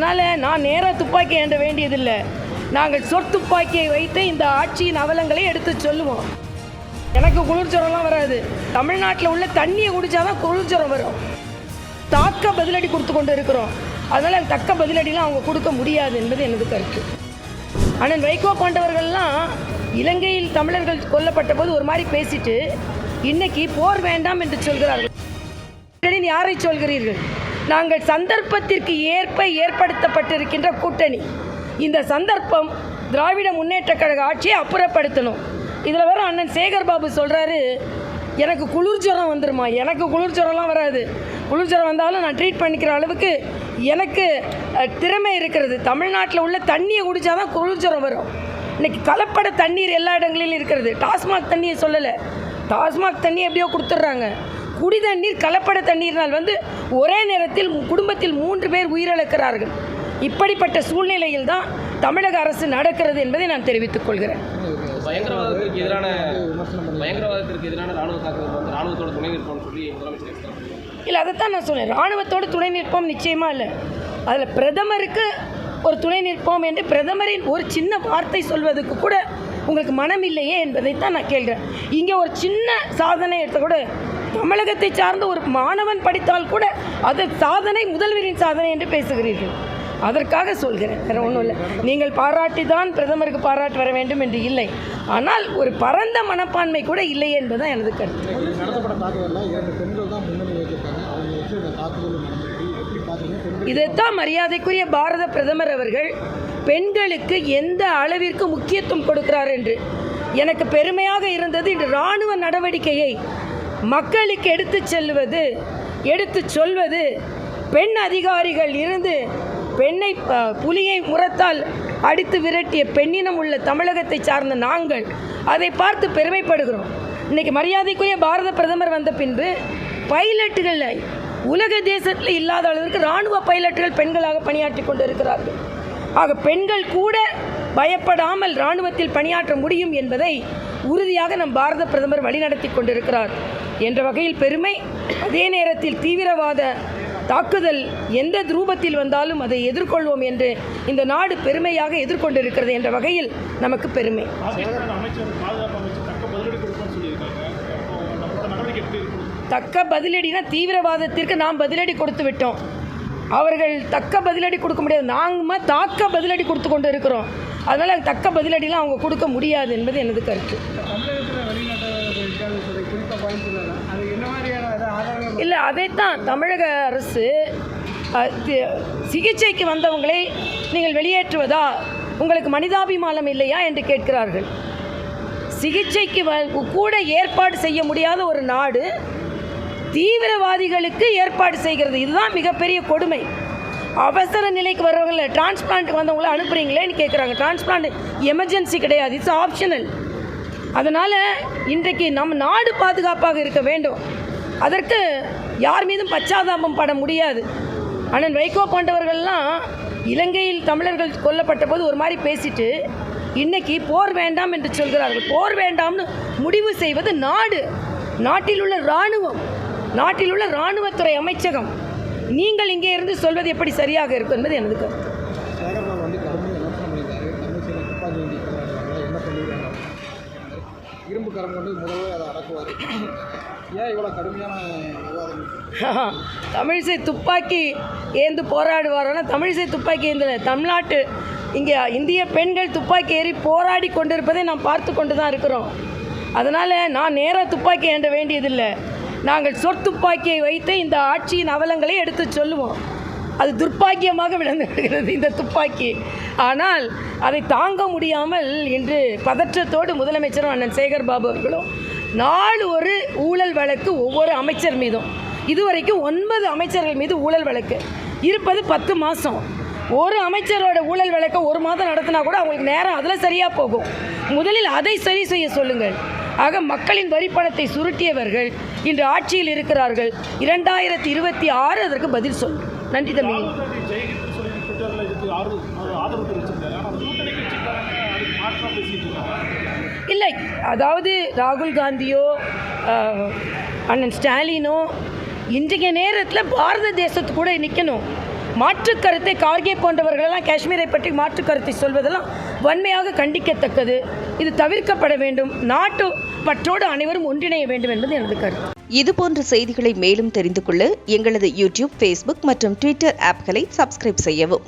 அதனால் நான் நேராக துப்பாக்கி ஏந்த வேண்டியதில்லை. நாங்கள் சொற்துப்பாக்கியை வைத்து இந்த ஆட்சியின் அவலங்களை எடுத்து சொல்லுவோம். எனக்கு குளிர்ஜுரம்லாம் வராது. தமிழ்நாட்டில் உள்ள தண்ணியை குடித்தாதான் குளிர்ஜுரம் வரும். தாக்க பதிலடி கொடுத்து கொண்டு இருக்கிறோம். அதனால் தக்க பதிலடிலாம் அவங்க கொடுக்க முடியாது என்பது எனது கருத்து. அண்ணன் வைகோ போன்றவர்கள்லாம் இலங்கையில் தமிழர்கள் கொல்லப்பட்ட போது ஒரு மாதிரி பேசிட்டு இன்னைக்கு போர் வேண்டாம் என்று சொல்கிறார்கள். யாரை சொல்கிறீர்கள்? நாங்கள் சந்தர்ப்பத்திற்கு ஏற்ப ஏற்படுத்தப்பட்டிருக்கின்ற கூட்டணி. இந்த சந்தர்ப்பம் திராவிட முன்னேற்ற கழக ஆட்சியை அப்புறப்படுத்தணும். இதில் வேறு அண்ணன் சேகர் பாபு சொல்கிறாரு, எனக்கு குளிர்ஜுரம் வந்துருமா. எனக்கு குளிர்ஜுரம்லாம் வராது. குளிர்ஜுரம் வந்தாலும் நான் ட்ரீட் பண்ணிக்கிற அளவுக்கு எனக்கு திறமை இருக்கிறது. தமிழ்நாட்டில் உள்ள தண்ணியை குடித்தாதான் குளிர்ஜுரம் வரும். இன்றைக்கி கலப்பட தண்ணீர் எல்லா இடங்களிலும் இருக்கிறது. டாஸ்மாக் தண்ணியை சொல்லலை, டாஸ்மாக் தண்ணி எப்படியோ கொடுத்துட்றாங்க. குடி தண்ணீர் கலப்பட தண்ணீர்னால் ஒரே நேரத்தில் குடும்பத்தில் 3 பேர் உயிரிழக்கிறார்கள். இப்படிப்பட்ட சூழ்நிலையில் தான் தமிழக அரசு நடக்கிறது என்பதை நான் தெரிவித்துக் கொள்கிறேன். பயங்கரவாதத்திற்கு எதிரான ராணுவ தாக்குதல் ராணுவத்தோட துணை நிற்போம்னு சொல்லி முதலமைச்சர் இல்லை, அதைத்தான் நான் சொன்னேன். ராணுவத்தோடு துணை நிற்போம் நிச்சயமாக இல்லை. அதில் பிரதமருக்கு ஒரு துணை நிற்போம் என்று பிரதமரின் ஒரு சின்ன வார்த்தை சொல்வதற்கு கூட உங்களுக்கு மனம் இல்லையே என்பதைத்தான் நான் கேட்குறேன். இங்கே ஒரு சின்ன சாதனை எடுத்த கூட தமிழகத்தை சார்ந்த ஒரு மாணவன் படித்தால் கூட அது சாதனை, முதல்வரின் சாதனை என்று பேசுகிறீர்கள். அதற்காக சொல்கிறேன், வேறு ஒன்றும் இல்லை. நீங்கள் பாராட்டி தான் பிரதமருக்கு பாராட்டு வர வேண்டும் என்று இல்லை, ஆனால் ஒரு பரந்த மனப்பான்மை கூட இல்லை என்பதுதான் எனது கருத்து. இதைத்தான் மரியாதைக்குரிய பாரத பிரதமர் அவர்கள் பெண்களுக்கு எந்த அளவிற்கு முக்கியத்துவம் கொடுக்கிறார் என்று எனக்கு பெருமையாக இருந்தது. இன்று இராணுவ நடவடிக்கையை மக்களுக்கு எடுத்து சொல்வது பெண் அதிகாரிகள் இருந்து பெண்ணை புலியை முரத்தால் அடித்து விரட்டிய பெண்ணினம் உள்ள தமிழகத்தை சார்ந்த நாங்கள் அதை பார்த்து பெருமைப்படுகிறோம். இன்றைக்கி மரியாதைக்குரிய பாரத பிரதமர் வந்த பின்பு பைலட்டுகளில் உலக தேசத்தில் இல்லாத அளவிற்கு இராணுவ பைலட்டுகள் பெண்களாக பணியாற்றி கொண்டு இருக்கிறார்கள். ஆக பெண்கள் கூட பயப்படாமல் இராணுவத்தில் பணியாற்ற முடியும் என்பதை உறுதியாக நம் பாரத பிரதமர் வழிநடத்தி கொண்டிருக்கிறார் என்ற வகையில் பெருமை. அதே நேரத்தில் தீவிரவாத தாக்குதல் எந்த ரூபத்தில் வந்தாலும் அதை எதிர்கொள்வோம் என்று இந்த நாடு பெருமையாக எதிர்கொண்டிருக்கிறது என்ற வகையில் நமக்கு பெருமை. தக்க பதிலடினா தீவிரவாதத்திற்கு நாம் பதிலடி கொடுத்து விட்டோம். அவர்கள் தக்க பதிலடி கொடுக்க முடியாது. நாங்கள் தாக்க பதிலடி கொடுத்து கொண்டு இருக்கிறோம். அதனால் தக்க பதிலடிலாம் அவங்க கொடுக்க முடியாது என்பது எனது கருத்து. இல்லை, அதைத்தான் தமிழக அரசு சிகிச்சைக்கு வந்தவங்களை நீங்கள் வெளியேற்றுவதா, உங்களுக்கு மனிதாபிமானம் இல்லையா என்று கேட்கிறார்கள். சிகிச்சைக்கு கூட ஏற்பாடு செய்ய முடியாத ஒரு நாடு தீவிரவாதிகளுக்கு ஏற்பாடு செய்கிறது. இதுதான் மிகப்பெரிய கொடுமை. அவசர நிலைக்கு வர்றவங்களை டிரான்ஸ்பிளான்ட்டுக்கு வந்தவங்களை அனுப்புகிறீங்களேன்னு கேட்குறாங்க. டிரான்ஸ்பிளான்ட் எமர்ஜென்சி கிடையாது, இட்ஸ் ஆப்ஷனல். அதனால் இன்றைக்கு நம் நாடு பாதுகாப்பாக இருக்க வேண்டும். அதற்கு யார் மீதும் பச்சாதாபம் பட முடியாது. அண்ணன் வைகோ போன்றவர்கள்லாம் இலங்கையில் தமிழர்கள் கொல்லப்பட்ட போது ஒரு மாதிரி பேசிட்டு இன்னைக்கு போர் வேண்டாம் என்று சொல்கிறார்கள். போர் வேண்டாம்னு முடிவு செய்வது நாட்டில் உள்ள இராணுவம், நாட்டில் உள்ள இராணுவத்துறை அமைச்சகம். நீங்கள் இங்கே இருந்து சொல்வது எப்படி சரியாக இருக்கும் என்பது எனது கருத்து. இரும்பு கரம் கொண்டு முதல்ல அதை அடக்குவார். ஏன் இவ்வளோ கடுமையான விவாதம்? தமிழிசை துப்பாக்கி ஏந்து போராடுவாரோன்னா தமிழிசை துப்பாக்கி ஏந்தல. தமிழ்நாட்டு இங்கே இந்திய பெண்கள் துப்பாக்கி ஏறி போராடி கொண்டிருப்பதை நாம் பார்த்து கொண்டு தான் இருக்கிறோம். அதனால் நான் நேராக துப்பாக்கி ஏந்த வேண்டியதில்லை. நாங்கள் சொற்துப்பாக்கியை வைத்து இந்த ஆட்சியின் அவலங்களை எடுத்து சொல்லுவோம். அது துர்ப்பாக்கியமாக விளங்குகிறது இந்த துப்பாக்கி. ஆனால் அதை தாங்க முடியாமல் இன்று பதற்றத்தோடு முதலமைச்சரும் அண்ணன் சேகர் பாபு அவர்களும் நாலு ஒரு ஊழல் வழக்கு ஒவ்வொரு அமைச்சர் மீதும், இதுவரைக்கும் 9 அமைச்சர்கள் மீது ஊழல் வழக்கு இருப்பது 10 மாதம். ஒரு அமைச்சரோட ஊழல் வழக்கை 1 மாதம் நடத்தினா கூட அவங்களுக்கு நேரம் அதில் சரியாக போகும். முதலில் அதை சரி செய்ய சொல்லுங்கள். ஆக மக்களின் வரிப்பணத்தை சுருட்டியவர்கள் இன்று ஆட்சியில் இருக்கிறார்கள். 2026 அதற்கு பதில் சொல். நன்றி தம்பி. இல்லை, அதாவது ராகுல் காந்தியோ அண்ணன் ஸ்டாலினோ இன்றைய நேரத்தில் பாரத தேசத்து கூட நிற்கணும். மாற்று கருத்தை கார்கே போன்றவர்களெல்லாம் காஷ்மீரை பற்றி மாற்று கருத்தை சொல்வதெல்லாம் வன்மையாக கண்டிக்கத்தக்கது. இது தவிர்க்கப்பட வேண்டும். நாட்டு பற்றோடு அனைவரும் ஒன்றிணைய வேண்டும் என்பது எனது கருத்து. இதுபோன்ற செய்திகளை மேலும் தெரிந்து கொள்ள எங்களது யூடியூப், ஃபேஸ்புக் மற்றும் ட்விட்டர் ஆப்களை சப்ஸ்கிரைப் செய்யவும்.